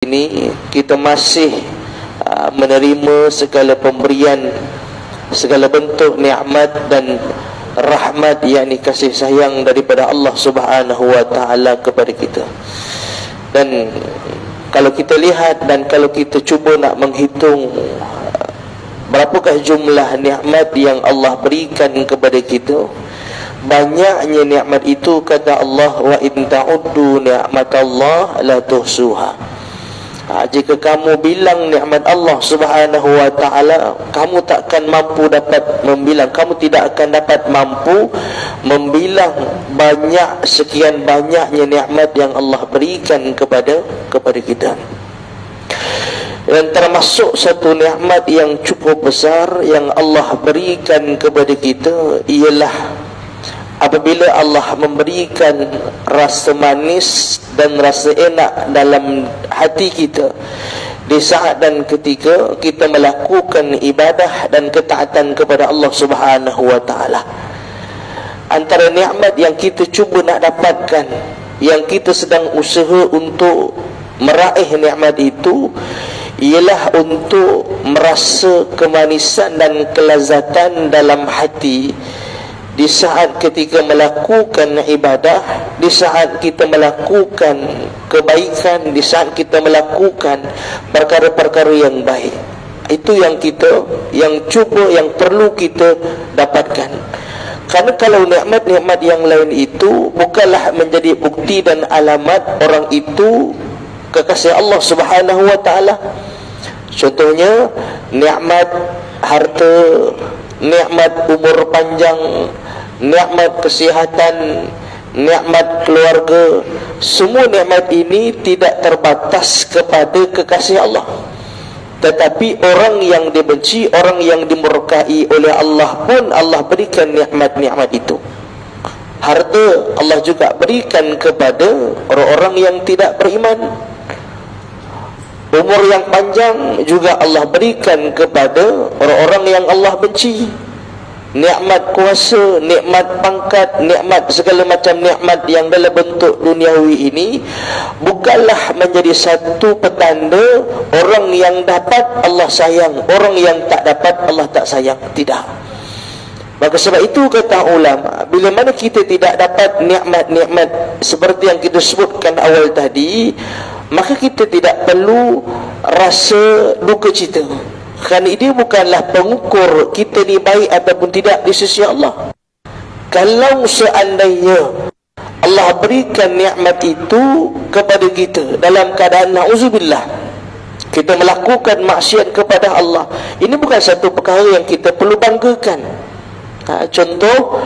ini kita masih menerima segala pemberian, segala bentuk nikmat dan rahmat, yakni kasih sayang daripada Allah Subhanahu wa taala kepada kita. Dan kalau kita lihat dan kalau kita cuba nak menghitung berapakah jumlah nikmat yang Allah berikan kepada kita, banyaknya nikmat itu, kata Allah, wa in ta'uddu ni'matallah la tuhsuha. Jika kamu bilang nikmat Allah Subhanahu wa taala, kamu takkan mampu dapat membilang, kamu tidak akan dapat mampu membilang banyak, sekian banyaknya nikmat yang Allah berikan kepada kita. Dan termasuk satu nikmat yang cukup besar yang Allah berikan kepada kita ialah apabila Allah memberikan rasa manis dan rasa enak dalam hati kita di saat dan ketika kita melakukan ibadah dan ketaatan kepada Allah Subhanahu wa taala. Antara nikmat yang kita cuba nak dapatkan, yang kita sedang usaha untuk meraih nikmat itu, ialah untuk merasa kemanisan dan kelazatan dalam hati di saat ketika melakukan ibadah, di saat kita melakukan kebaikan, di saat kita melakukan perkara-perkara yang baik. Itu yang kita, yang cuba, yang perlu kita dapatkan. Karena kalau nikmat-nikmat yang lain itu bukanlah menjadi bukti dan alamat orang itu kekasih Allah Subhanahu wa taala. Contohnya nikmat harta, nikmat umur panjang, nikmat kesihatan, nikmat keluarga. Semua nikmat ini tidak terbatas kepada kekasih Allah. Tetapi orang yang dibenci, orang yang dimurkai oleh Allah pun Allah berikan nikmat-nikmat itu. Harta Allah juga berikan kepada orang-orang yang tidak beriman. Umur yang panjang juga Allah berikan kepada orang-orang yang Allah benci. Nikmat kuasa, nikmat pangkat, nikmat segala macam nikmat yang dalam bentuk duniawi ini bukanlah menjadi satu petanda orang yang dapat Allah sayang, orang yang tak dapat Allah tak sayang. Tidak. Maka sebab itu kata ulama, bila mana kita tidak dapat nikmat-nikmat seperti yang kita sebutkan awal tadi, maka kita tidak perlu rasa duka cita. Kerana ini bukanlah pengukur kita ni baik ataupun tidak di sisi Allah. Kalau seandainya Allah berikan nikmat itu kepada kita dalam keadaan na'udzubillah, kita melakukan maksiat kepada Allah, ini bukan satu perkara yang kita perlu banggakan. Contoh,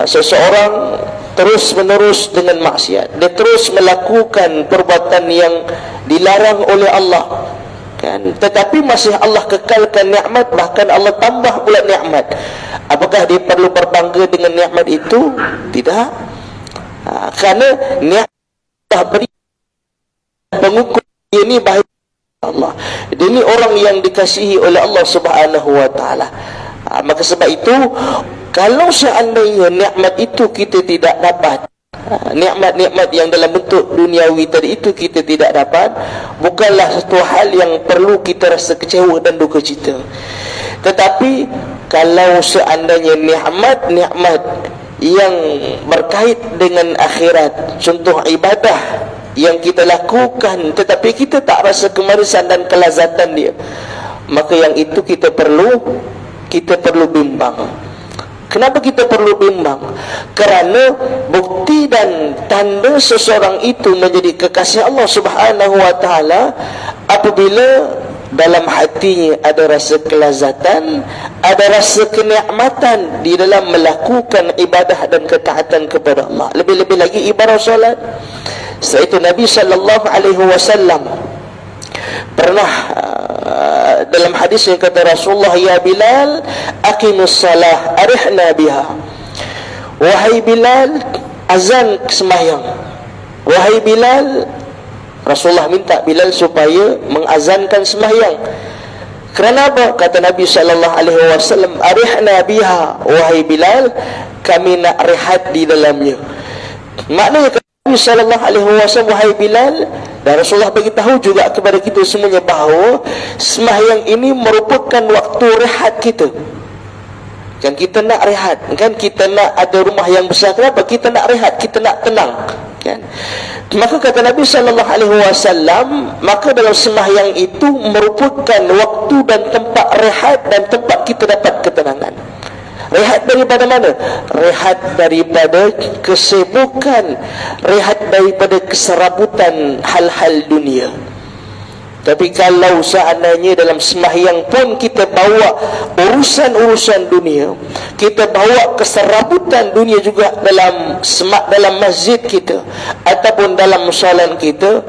seseorang terus menerus dengan maksiat, dia terus melakukan perbuatan yang dilarang oleh Allah, kan? Tetapi masih Allah kekalkan nikmat, bahkan Allah tambah pula nikmat. Apakah dia perlu berbangga dengan nikmat itu? Tidak. Kerana nikmat Allah beri pengukur ini baik Allah. Dia ni orang yang dikasihi oleh Allah Subhanahu wa taala. Maka sebab itu, kalau seandainya nikmat itu kita tidak dapat, nikmat-nikmat yang dalam bentuk duniawi tadi itu kita tidak dapat, bukanlah satu hal yang perlu kita rasa kecewa dan duka cita. Tetapi kalau seandainya nikmat-nikmat yang berkait dengan akhirat, contoh ibadah yang kita lakukan tetapi kita tak rasa kemanisan dan kelazatan dia, maka yang itu kita perlu bimbang. Kenapa kita perlu bimbang? Kerana bukti dan tanda seseorang itu menjadi kekasih Allah Subhanahu wa taala apabila dalam hatinya ada rasa kelazatan, ada rasa kenikmatan di dalam melakukan ibadah dan ketaatan kepada Allah. Lebih-lebih lagi ibadah solat. Setelah itu Nabi sallallahu alaihi wasallam pernah dalam hadis yang kata Rasulullah, ya Bilal, aqimus salah arihna biha. Wahai Bilal, azan sembahyang. Wahai Bilal, Rasulullah minta Bilal supaya mengazankan sembahyang. Kerana apa? Kata Nabi sallallahu alaihi wasallam, arihna biha. Wahai Bilal, kami nak rehat di dalamnya. Maknanya Nabi sallallahu alaihi wasallam, wahai Bilal, Dan Rasulullah beritahu juga kepada kita semuanya bahawa sembahyang ini merupakan waktu rehat kita. Kan kita nak rehat, kan kita nak ada rumah yang besar. Kenapa? Kita nak rehat, kita nak tenang, kan? Maka kata Nabi SAW, maka dalam sembahyang itu merupakan waktu dan tempat rehat dan tempat kita dapat ketenangan. Rehat daripada mana? Rehat daripada kesibukan, rehat daripada keserabutan hal-hal dunia. Tapi kalau seandainya dalam sembahyang pun kita bawa urusan-urusan dunia, kita bawa keserabutan dunia juga dalam masjid kita ataupun dalam solat kita,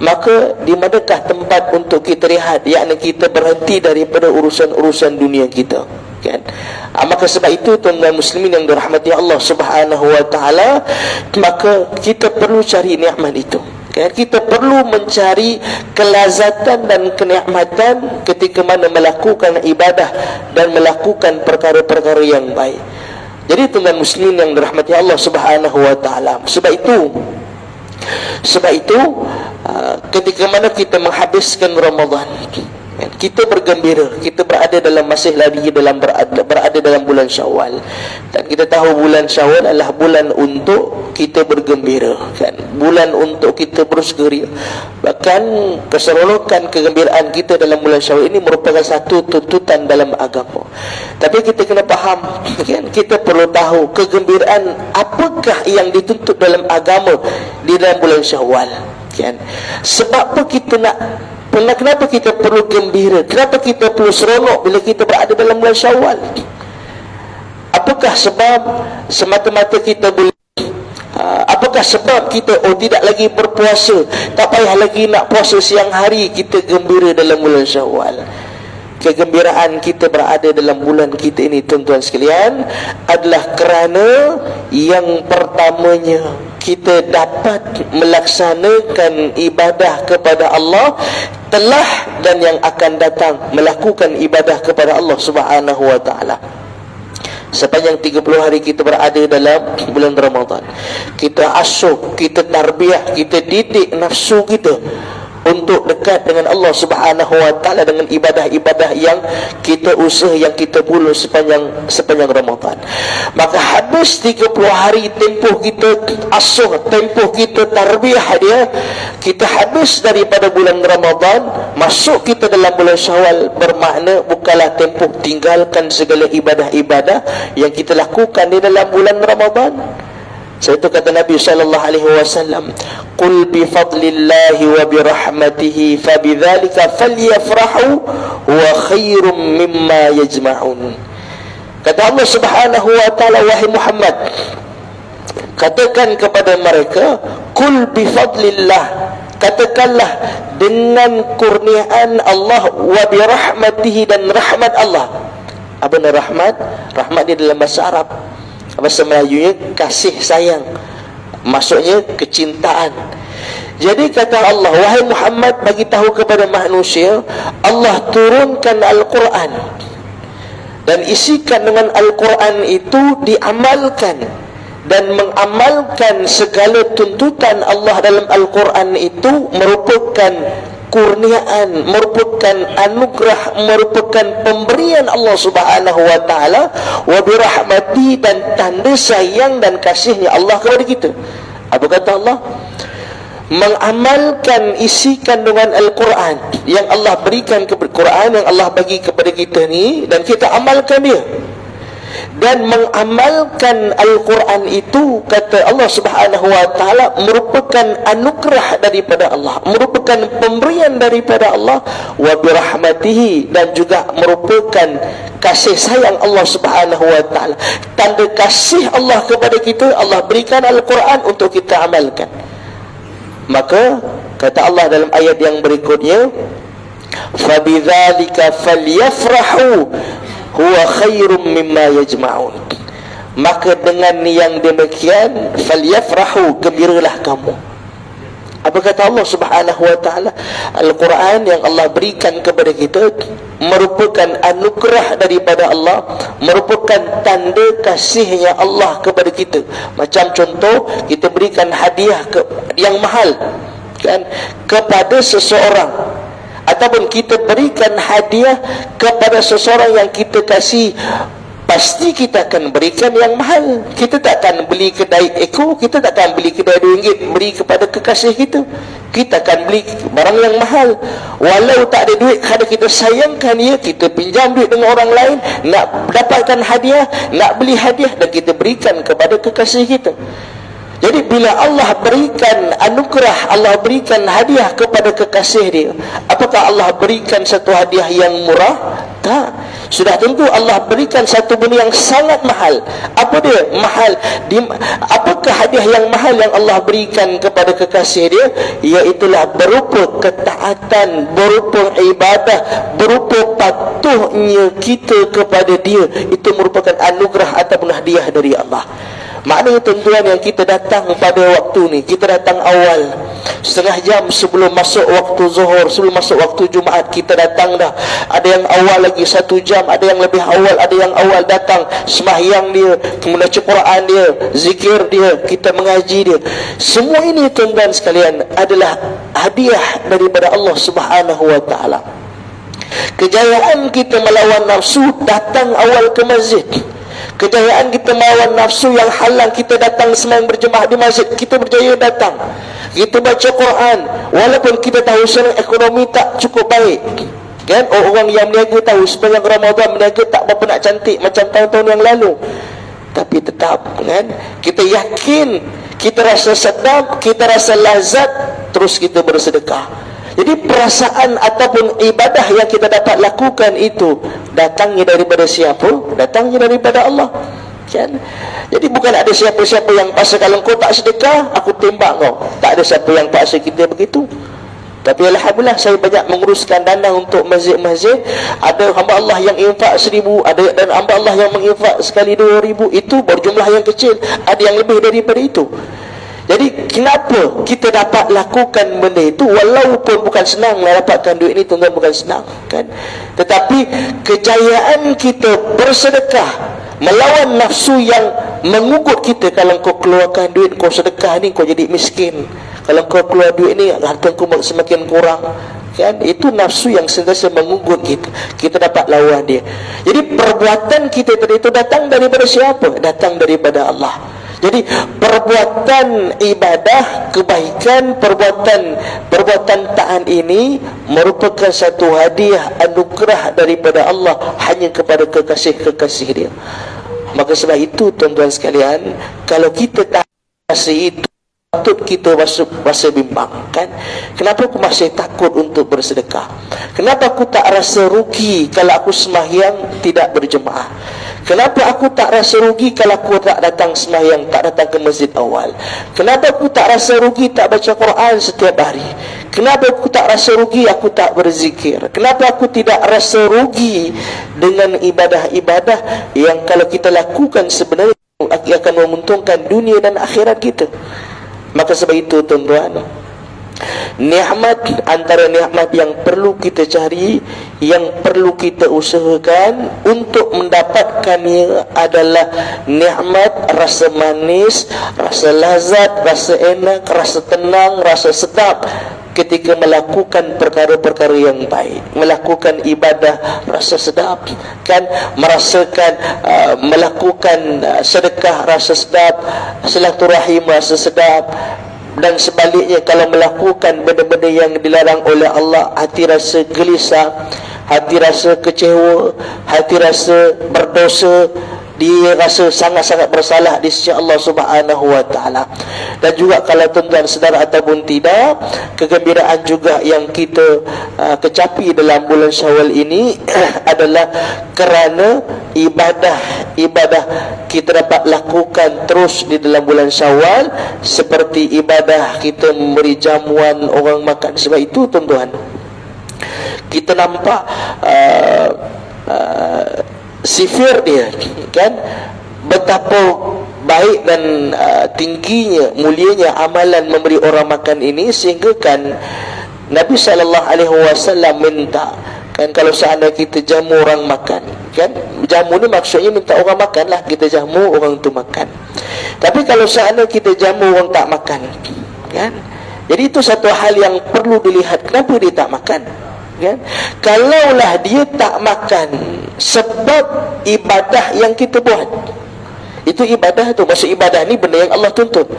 maka di manakah tempat untuk kita rehat? Yakni kita berhenti daripada urusan-urusan dunia kita, kan? Maka sebab itu tuan-tuan muslimin yang dirahmati Allah Subhanahu wa taala, maka kita perlu cari nikmat itu. Kita perlu mencari kelazatan dan kenikmatan ketika mana melakukan ibadah dan melakukan perkara-perkara yang baik. Jadi tuan-tuan muslimin yang dirahmati Allah Subhanahu wa taala, sebab itu ketika mana kita menghabiskan Ramadan, kita bergembira, kita masih lagi berada dalam bulan Syawal, dan kita tahu bulan Syawal adalah bulan untuk kita bergembira, kan? Bulan untuk kita bersukaria. Bahkan keseronokan kegembiraan kita dalam bulan Syawal ini merupakan satu tuntutan dalam agama. Tapi kita kena faham, kan? Kita perlu tahu kegembiraan apakah yang dituntut dalam agama di dalam bulan Syawal, kan? Sebab apa kita nak, kenapa kita perlu gembira? Kenapa kita perlu seronok bila kita berada dalam bulan Syawal? Apakah sebab semata-mata kita boleh, apakah sebab kita tidak lagi berpuasa, tak payah lagi nak puasa siang hari, kita gembira dalam bulan Syawal? Kegembiraan kita berada dalam bulan kita ini, tuan-tuan sekalian, adalah kerana yang pertamanya kita dapat melaksanakan ibadah kepada Allah telah dan yang akan datang melakukan ibadah kepada Allah Subhanahu wa taala. Sepanjang 30 hari kita berada dalam bulan Ramadan, kita asuh, kita tarbiyah, kita didik nafsu kita untuk dekat dengan Allah Subhanahu wa taala dengan ibadah-ibadah yang kita usaha, yang kita bunuh sepanjang Ramadan. Maka habis 30 hari tempoh kita asuh, tempoh kita tarbiyah dia, kita habis daripada bulan Ramadan, masuk kita dalam bulan Syawal, bermakna bukanlah tempoh tinggalkan segala ibadah-ibadah yang kita lakukan di dalam bulan Ramadan. Sebab itu kata Nabi SAW, "Qul bi fadlillahi wa bi rahmatihi fabidzalika falyafrahu wa khairum mimma yajma'un." Kata Allah Subhanahu wa taala, wahai Muhammad, katakan kepada mereka, "Qul bi fadlillah," katakanlah dengan kurniaan Allah, wa bi rahmatihi, dan rahmat Allah. Apa nama rahmat? Rahmat dia dalam bahasa Arab, bahasa Melayunya kasih sayang, maksudnya kecintaan. Jadi kata Allah, wahai Muhammad, bagi tahu kepada manusia, Allah turunkan Al-Quran, dan isikan dengan Al-Quran itu diamalkan, dan mengamalkan segala tuntutan Allah dalam Al-Quran itu merupakan kurniaan, merupakan anugerah, merupakan pemberian Allah Subhanahu wa taala, wa bi rahmati, dan tanda sayang dan kasihnya Allah kepada kita. Apa kata Allah? Mengamalkan isi kandungan Al-Quran yang Allah berikan kepada Quran, yang Allah bagi kepada kita ni, dan kita amalkan dia. Dan mengamalkan Al-Quran itu, kata Allah Subhanahu wa taala, merupakan anugerah daripada Allah, merupakan pemberian daripada Allah, wa birahmatihi, dan juga merupakan kasih sayang Allah Subhanahu wa taala. Tanda kasih Allah kepada kita, Allah berikan Al-Quran untuk kita amalkan. Maka kata Allah dalam ayat yang berikutnya, fabidzalika falyafrahu huwa khairum mimma yajma'un. Maka dengan yang demikian, falyafrahu, gembiralah kamu. Apa kata Allah Subhanahu wa taala? Al-Quran yang Allah berikan kepada kita merupakan anugerah daripada Allah, merupakan tanda kasihnya Allah kepada kita. Macam contoh, kita berikan hadiah yang mahal, kan, kepada seseorang, ataupun kita berikan hadiah kepada seseorang yang kita kasih, pasti kita akan berikan yang mahal. Kita tak akan beli kedai Eko, kita tak akan beli kedai RM2 beri kepada kekasih kita. Kita akan beli barang yang mahal. Walau tak ada duit, kerana kita sayangkan dia, kita pinjam duit dengan orang lain, nak dapatkan hadiah, nak beli hadiah, dan kita berikan kepada kekasih kita. Jadi bila Allah berikan anugerah, Allah berikan hadiah kepada kekasih dia, apakah Allah berikan satu hadiah yang murah? Tak. Sudah tentu Allah berikan satu benda yang sangat mahal. Apa dia? Mahal. Apakah hadiah yang mahal yang Allah berikan kepada kekasih dia? Iaitulah berupa ketaatan, berupa ibadah, berupa patuhnya kita kepada dia. Itu merupakan anugerah ataupun hadiah dari Allah. Maknanya tuan-tuan yang kita datang pada waktu ni, kita datang awal, setengah jam sebelum masuk waktu zuhur, sebelum masuk waktu Jumaat, kita datang dah. Ada yang awal lagi 1 jam, ada yang lebih awal, ada yang awal datang, sembahyang dia, kemudian baca Quran dia, zikir dia, kita mengaji dia. Semua ini tuan-tuan sekalian adalah hadiah daripada Allah Subhanahu wa taala. Kejayaan kita melawan nafsu, datang awal ke masjid. Kejayaan kita melawan nafsu yang halang kita datang sembahyang berjemaah di masjid, kita berjaya datang. Kita baca Quran walaupun kita tahu sekarang ekonomi tak cukup baik, kan? Orang yang meniaga tahu sepanjang Ramadan meniaga tak berapa nak cantik macam tahun-tahun yang lalu, tapi tetap, kan, kita yakin, kita rasa sedap, kita rasa lazat, terus kita bersedekah. Jadi perasaan ataupun ibadah yang kita dapat lakukan itu datangnya daripada siapa? Datangnya daripada Allah, kan? Jadi bukan ada siapa-siapa yang paksa, kalau kau tak sedekah, aku tembak kau. Tak ada siapa yang paksa kita begitu. Tapi alhamdulillah saya banyak menguruskan dana untuk masjid-masjid. Ada hamba Allah yang infak 1,000, ada dan hamba Allah yang menginfak sekali 2,000. Itu berjumlah yang kecil, ada yang lebih daripada itu. Jadi kenapa kita dapat lakukan benda itu? Walaupun bukan senang mendapatkan duit ini, tuan-tuan, bukan senang, kan? Tetapi kejayaan kita bersedekah melawan nafsu yang mengugut kita. Kalau kau keluarkan duit, kau sedekah ni, kau jadi miskin. Kalau kau keluar duit ni, harta kau semakin kurang, kan? Itu nafsu yang sentiasa mengugut kita. Kita dapat lawan dia. Jadi perbuatan kita tadi itu datang daripada siapa? Datang daripada Allah. Jadi perbuatan ibadah, kebaikan, perbuatan taat ini merupakan satu hadiah, anugerah daripada Allah hanya kepada kekasih-kekasih dia. Maka sebab itu tuan-tuan sekalian, kalau kita tak kasih itu, patut kita rasa bimbang, kan? Kenapa aku masih takut untuk bersedekah? Kenapa aku tak rasa rugi kalau aku sembahyang tidak berjemaah? Kenapa aku tak rasa rugi kalau aku tak datang sembahyang, tak datang ke masjid awal? Kenapa aku tak rasa rugi tak baca Quran setiap hari? Kenapa aku tak rasa rugi aku tak berzikir? Kenapa aku tidak rasa rugi dengan ibadah-ibadah yang kalau kita lakukan sebenarnya akan menguntungkan dunia dan akhirat kita? Maka sebab itu tuan-tuan, nikmat, antara nikmat yang perlu kita cari, yang perlu kita usahakan untuk mendapatkannya adalah nikmat rasa manis, rasa lazat, rasa enak, rasa tenang, rasa sedap ketika melakukan perkara-perkara yang baik, melakukan ibadah rasa sedap, kan? Merasakan melakukan sedekah rasa sedap, silaturahim rasa sedap. Dan sebaliknya, kalau melakukan benda-benda yang dilarang oleh Allah, hati rasa gelisah, hati rasa kecewa, hati rasa berdosa, dia rasa sangat-sangat bersalah di sisi Allah Subhanahu wa taala. Dan juga kalau tuan-tuan sedar ataupun tidak, kegembiraan juga yang kita kecapi dalam bulan Syawal ini adalah kerana ibadah kita dapat lakukan terus di dalam bulan Syawal, seperti ibadah kita memberi jamuan orang makan. Sebab itu tuan-tuan, kita nampak sifir dia, kan, betapa baik dan tingginya, mulianya amalan memberi orang makan ini, sehingga kan Nabi SAW minta, kan, kalau seandainya kita jamu orang makan, kan, jamu ni maksudnya minta orang makan lah, kita jamu orang tu makan. Tapi kalau seandainya kita jamu orang tak makan, kan, Jadi itu satu hal yang perlu dilihat. Kenapa dia tak makan? Kan? Kalaulah dia tak makan sebab ibadah yang kita buat, itu ibadah tu, maksud ibadah ni benda yang Allah tuntut.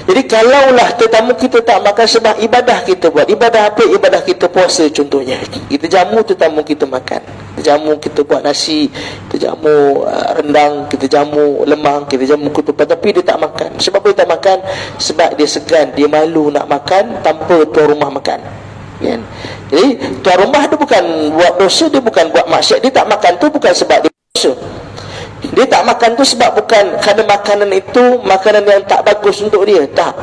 Jadi kalaulah tetamu kita tak makan sebab ibadah kita buat, ibadah apa? Ibadah kita puasa contohnya. Kita jamu tetamu kita makan, kita jamu kita buat nasi, kita jamu rendang, kita jamu lemang, kita jamu ketupat, tapi dia tak makan. Sebab apa dia tak makan? Sebab dia segan, dia malu nak makan tanpa tuan rumah makan. Kan? Jadi tuan rumah tu bukan buat dosa, dia bukan buat maksiat, dia tak makan tu bukan sebab dia dosa. Dia tak makan tu sebab bukan kerana makanan itu makanan yang tak bagus untuk dia. Tak.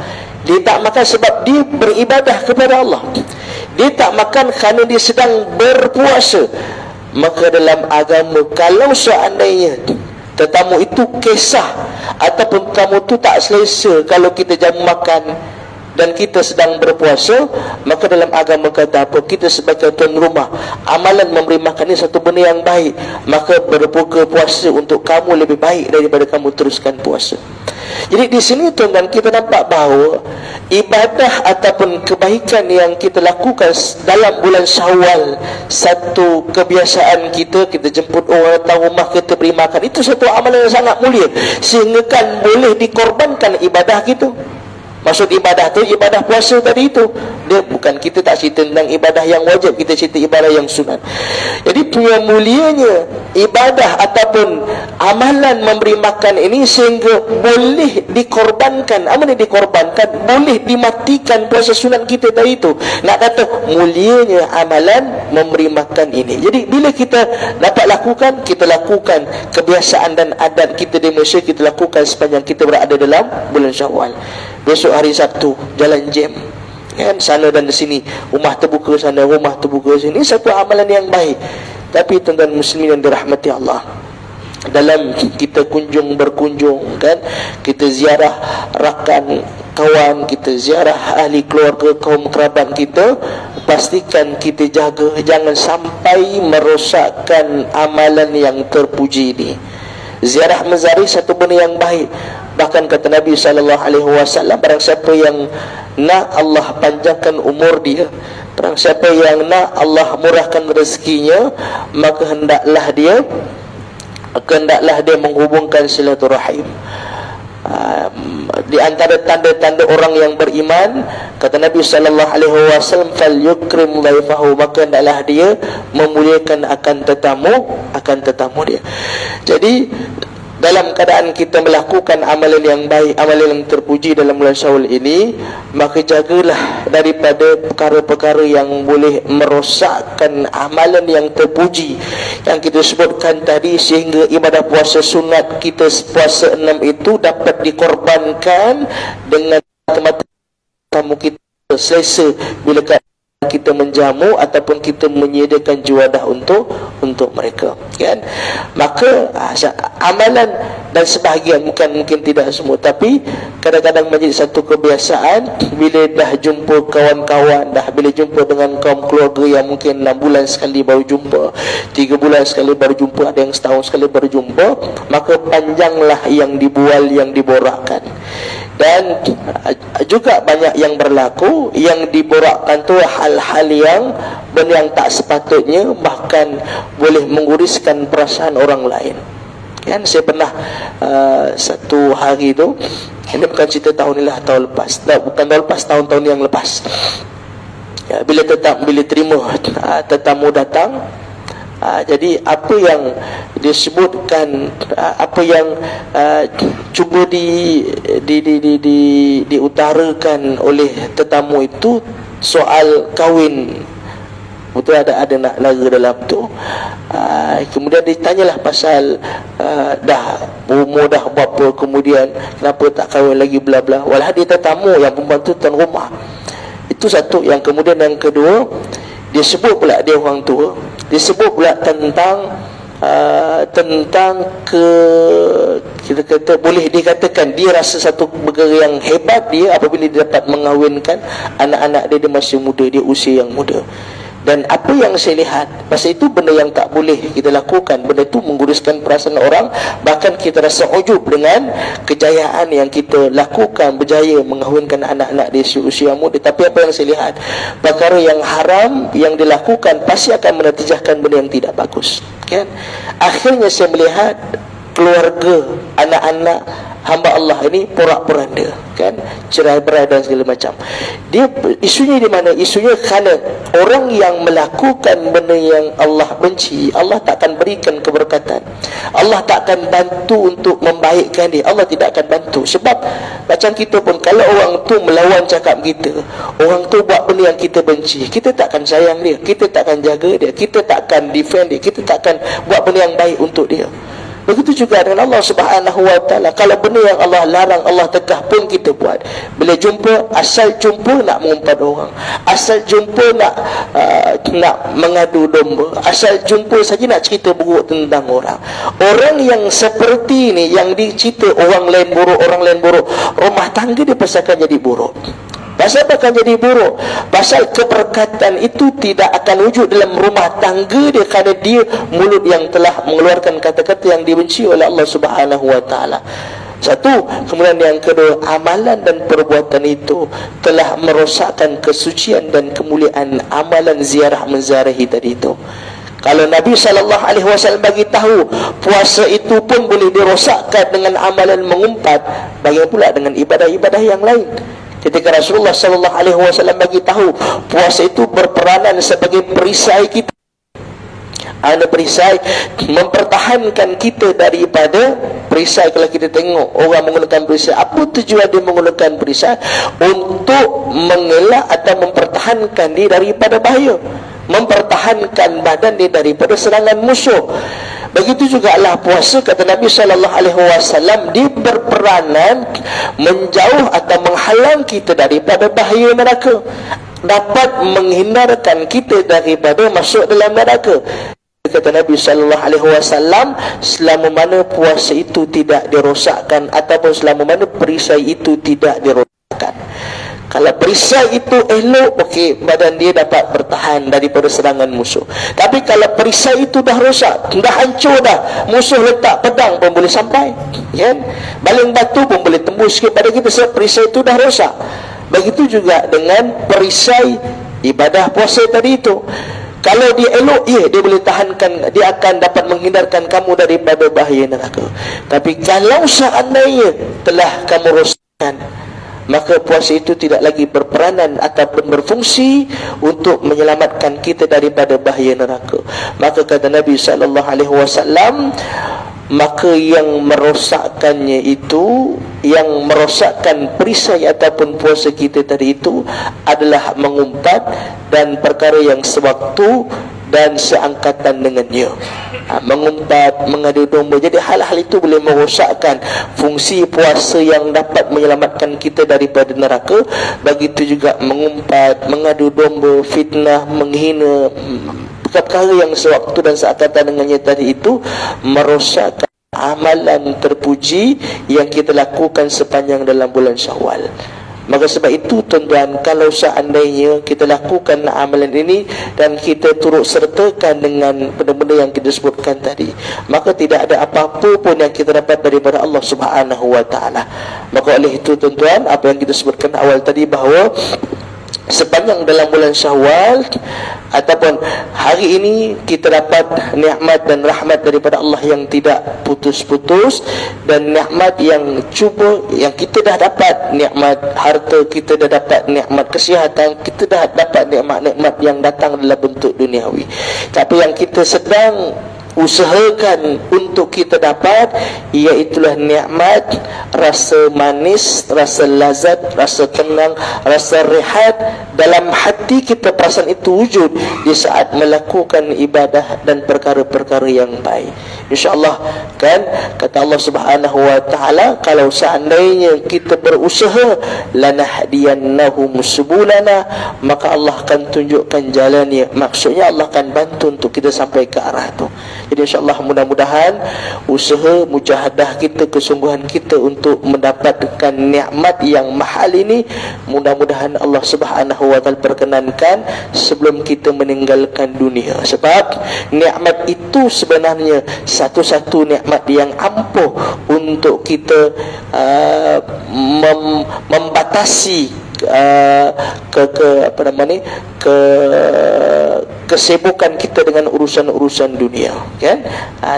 Dia tak makan sebab dia beribadah kepada Allah. Dia tak makan kerana dia sedang berpuasa. Maka dalam agama, kalau seandainya tetamu itu kisah ataupun tamu itu tak selesa kalau kita jamu makan dan kita sedang berpuasa, maka dalam agama kata apa? Kita sebagai tuan rumah, amalan memberi makan ini satu benda yang baik, maka berbuka puasa untuk kamu lebih baik daripada kamu teruskan puasa. Jadi di sini tuan-tuan, kita nampak bahawa ibadah ataupun kebaikan yang kita lakukan dalam bulan Syawal, satu kebiasaan kita jemput orang datang rumah kita beri makan, itu satu amalan yang sangat mulia, sehingga kan boleh dikorbankan ibadah kita. Maksud ibadah tu, ibadah puasa tadi itu, dia bukan, kita tak cerita tentang ibadah yang wajib, kita cerita ibadah yang sunat. Jadi punya mulianya ibadah ataupun amalan memberi makan ini sehingga boleh dikorbankan. Apa ni dikorbankan? Boleh dimatikan puasa sunat kita tadi itu. Nak kata mulianya amalan memberi makan ini. Jadi bila kita dapat lakukan, kita lakukan kebiasaan dan adat kita di Malaysia, kita lakukan sepanjang kita berada dalam bulan Syawal. Besok hari Sabtu jalan jam, kan, sana dan di sini, rumah terbuka sana, rumah terbuka sini, satu amalan yang baik. Tapi tuan-tuan muslimin yang dirahmati Allah, dalam kita berkunjung, kan, kita ziarah rakan kawan kita, ziarah ahli keluarga, kaum kerabat kita, pastikan kita jaga jangan sampai merosakkan amalan yang terpuji ini. Ziarah mazari satu benda yang baik. Bahkan kata Nabi SAW, barang siapa yang nak Allah panjangkan umur dia, barang siapa yang nak Allah murahkan rezekinya, maka hendaklah dia menghubungkan silaturahim. Di antara tanda-tanda orang yang beriman, kata Nabi SAW, fal yukrim dhaifahu, maka hendaklah dia memuliakan akan tetamu dia. Jadi dalam keadaan kita melakukan amalan yang baik, amalan yang terpuji dalam bulan Syawal ini, maka jagalah daripada perkara-perkara yang boleh merosakkan amalan yang terpuji yang kita sebutkan tadi, sehingga ibadah puasa sunat kita, puasa 6 itu dapat dikorbankan dengan mata-mata tamu kita selesa bila kita menjamu ataupun kita menyediakan juadah untuk mereka, kan. Maka amalan dan sebahagian, mungkin tidak semua, tapi kadang-kadang menjadi satu kebiasaan, bila dah jumpa kawan-kawan, bila jumpa dengan kaum keluarga yang mungkin 6 bulan sekali baru jumpa, 3 bulan sekali baru jumpa, ada yang setahun sekali baru jumpa, maka panjanglah yang dibual, yang diborakkan. Dan juga banyak yang berlaku, yang diborakkan tu hal-hal yang benda yang tak sepatutnya, bahkan boleh mengguriskan perasaan orang lain. Kan, saya pernah satu hari tu, ini bukan cerita tahun ni lah, tahun lepas, bukan tahun lepas, tahun-tahun yang lepas, ya, bila terima tetamu datang, jadi apa yang disebutkan, apa yang cuba diutarakan oleh tetamu itu soal kahwin. Betul, ada nak lara dalam tu. Kemudian ditanyalah pasal dah umur dah berapa, kemudian kenapa tak kahwin lagi, bla bla. Walau dia tetamu yang pembantu tuan rumah. Itu satu. Yang kemudian yang kedua, dia sebut pula dia orang tua, dia sebut pula tentang kita kata, boleh dikatakan dia rasa satu perkara yang hebat dia apabila dia dapat mengahwinkan anak-anak dia masih muda, dia usia yang muda. Dan apa yang saya lihat, masa itu benda yang tak boleh kita lakukan. Benda itu mengguruskan perasaan orang. Bahkan kita rasa ujub dengan kejayaan yang kita lakukan, berjaya mengahwinkan anak-anak di usia muda. Tapi apa yang saya lihat, perkara yang haram yang dilakukan pasti akan menatijahkan benda yang tidak bagus, kan? Akhirnya saya melihat keluarga, anak-anak hamba Allah ini porak-poranda, kan, cerai-berai dan segala macam. Dia isunya di mana? Isunya kerana orang yang melakukan benda yang Allah benci, Allah tak akan berikan keberkatan. Allah tak akan bantu untuk membaikkan dia. Allah tidak akan bantu. Sebab macam kita pun, kalau orang tu melawan cakap kita, orang tu buat benda yang kita benci, kita tak akan sayang dia, kita tak akan jaga dia, kita tak akan defend dia, kita tak akan buat benda yang baik untuk dia. Begitu juga dengan Allah Subhanahu wa taala. Kalau benda yang Allah larang, Allah tegah pun kita buat. Bila jumpa, asal jumpa nak mengumpat orang, asal jumpa nak mengadu domba, asal jumpa saja nak cerita buruk tentang orang. Orang yang seperti ini, yang dicerita orang lain buruk, rumah tangga dia pasti akan jadi buruk. Pasal akan jadi buruk, pasal keberkatan itu tidak akan wujud dalam rumah tangga dia, kerana dia mulut yang telah mengeluarkan kata-kata yang dibenci oleh Allah Subhanahu wa taala. Satu. Kemudian yang kedua, amalan dan perbuatan itu telah merosakkan kesucian dan kemuliaan amalan ziarah menziarahi tadi itu. Kalau Nabi SAW bagi tahu puasa itu pun boleh dirosakkan dengan amalan mengumpat, bagaimana pula dengan ibadah-ibadah yang lain? Ketika Rasulullah SAW bagi tahu puasa itu berperanan sebagai perisai kita, ada perisai mempertahankan kita daripada perisai. Kalau kita tengok orang menggunakan perisai, apa tujuan dia menggunakan perisai? Untuk mengelak atau mempertahankan dia daripada bahaya, mempertahankan badan dia daripada serangan musuh. Begitu juga lah puasa, kata Nabi SAW, dia berperanan menjauh atau menghalang kita daripada bahaya neraka, dapat menghindarkan kita daripada masuk dalam neraka. Kata Nabi SAW, selama mana puasa itu tidak dirosakkan, ataupun selama mana perisai itu tidak dirosakkan. Kalau perisai itu elok, okey, badan dia dapat bertahan daripada serangan musuh. Tapi kalau perisai itu dah rosak, dah hancur dah, musuh letak pedang pun boleh sampai, kan? Baling batu pun boleh tembus sikit pada kita, sebab perisai itu dah rosak. Begitu juga dengan perisai ibadah puasa tadi itu. Kalau dia elok, ya, dia boleh tahankan, dia akan dapat menghindarkan kamu daripada bahaya neraka. Tapi kalau seandainya telah kamu rosakkan, maka puasa itu tidak lagi berperanan ataupun berfungsi untuk menyelamatkan kita daripada bahaya neraka. Maka kata Nabi SAW, maka yang merosakkannya itu, yang merosakkan perisai ataupun puasa kita tadi itu adalah mengumpat dan perkara yang sewaktu dan seangkatan dengannya. Mengumpat, mengadu domba. Jadi hal-hal itu boleh merosakkan fungsi puasa yang dapat menyelamatkan kita daripada neraka. Begitu juga mengumpat, mengadu domba, fitnah, menghina, perkara yang sewaktu dan seangkatan dengannya tadi itu merosakkan amalan terpuji yang kita lakukan sepanjang dalam bulan Syawal. Maka sebab itu tuan-tuan, kalau seandainya kita lakukan amalan ini dan kita turut sertakan dengan benda-benda yang kita sebutkan tadi, maka tidak ada apa-apa pun yang kita dapat daripada Allah Subhanahu wa taala. Maka oleh itu tuan-tuan, apa yang kita sebutkan awal tadi, bahawa sepanjang dalam bulan Syawal ataupun hari ini kita dapat nikmat dan rahmat daripada Allah yang tidak putus-putus, dan nikmat yang yang kita dah dapat, nikmat harta, kita dah dapat nikmat kesihatan, kita dah dapat nikmat-nikmat yang datang dalam bentuk duniawi. Tapi yang kita sedang usahakan untuk kita dapat, iaitulah nikmat rasa manis, rasa lazat, rasa tenang, rasa rehat dalam hati kita. Perasaan itu wujud di saat melakukan ibadah dan perkara-perkara yang baik. InsyaAllah kan, kata Allah Subhanahu wa ta'ala, kalau seandainya kita berusaha, lanahdiyannahum subulana, maka Allah akan tunjukkan jalannya. Maksudnya Allah akan bantu untuk kita sampai ke arah itu. Jadi insyaAllah mudah-mudahan usaha mujahadah kita, kesungguhan kita untuk mendapatkan nikmat yang mahal ini, mudah-mudahan Allah Subhanahu wa ta'ala perkenankan sebelum kita meninggalkan dunia. Sebab nikmat itu sebenarnya satu-satu nikmat yang ampuh untuk kita membatasi kesibukan kita dengan urusan-urusan dunia, kan?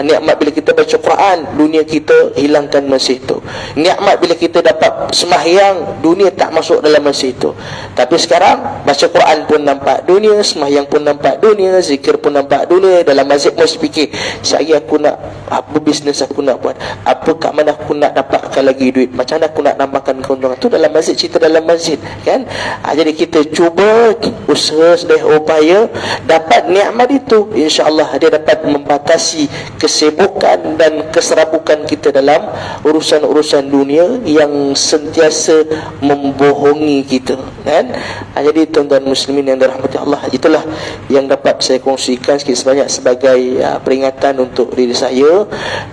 Nikmat bila kita baca Quran, dunia kita hilangkan masa itu. Nikmat bila kita dapat sembahyang, dunia tak masuk dalam masa itu. Tapi sekarang baca Quran pun nampak dunia, sembahyang pun nampak dunia, zikir pun nampak dunia. Dalam masjid mesti fikir, sehari aku nak apa bisnes aku nak buat, apa kat mana aku nak dapatkan lagi duit, macam mana aku nak nambahkan keuntungan. Tu dalam masjid, cerita dalam masjid, kan? Jadi kita cuba usaha sedaya upaya dapat nikmat itu, insya-Allah dia dapat membatasi kesibukan dan keserabukan kita dalam urusan-urusan dunia yang sentiasa membohongi kita, kan? Jadi tuan-tuan muslimin yang dirahmati Allah, itulah yang dapat saya kongsikan sikit sebanyak sebagai peringatan untuk diri saya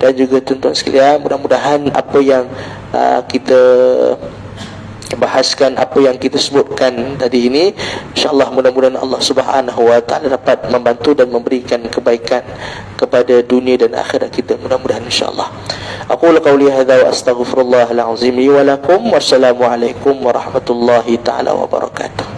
dan juga tuan-tuan sekalian. Mudah-mudahan apa yang kita bahaskan, apa yang kita sebutkan tadi ini, insyaAllah mudah-mudahan Allah Subhanahu wa ta'ala dapat membantu dan memberikan kebaikan kepada dunia dan akhirat kita, mudah-mudahan insyaAllah. Aqulu qawli hadza wa astaghfirullahal azim li wa lakum. Wassalamualaikum warahmatullahi ta'ala wabarakatuh.